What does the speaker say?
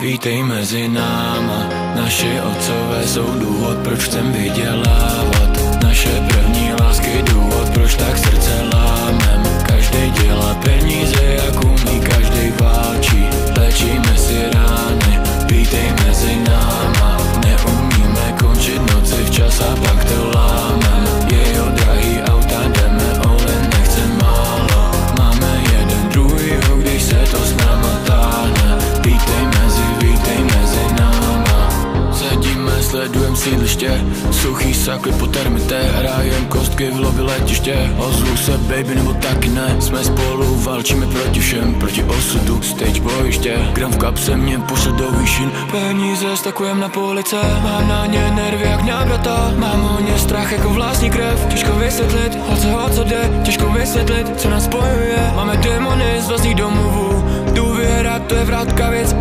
Vítej mezi náma, naši otcové jsou důvod, proč chcem vydělávat. Naše první lásky důvod, proč tak srdce lámem. Každej dělá peníze, jak umí, každej válčí. Léčíme si rány, vítej mezi náma. Neumíme končit noci včas a pak to lámem. Jejo drahý auta, jdeme all-in, nechcem málo. Máme jeden druhýho, když se to s náma táhne. Vítej mezi náma. Sedíme, sledujem sídliště, suchý sakly po termité. Hrajem kostky v lobby letiště. Ozvu se baby nebo taky ne. Jsme spolu, válčíme proti všem, proti osudu, stage bojiště. Gram v kapse, mě pošle do výšin. Peníze stakujem na police, mám na ně nervy jak na brata. Mám o ně strach jako vlastní krev. Těžko vysvětlit, o co jde. Těžko vysvětlit, co nás spojuje. Máme démony z vlastních domovů. Důvěra, to je vratka věc,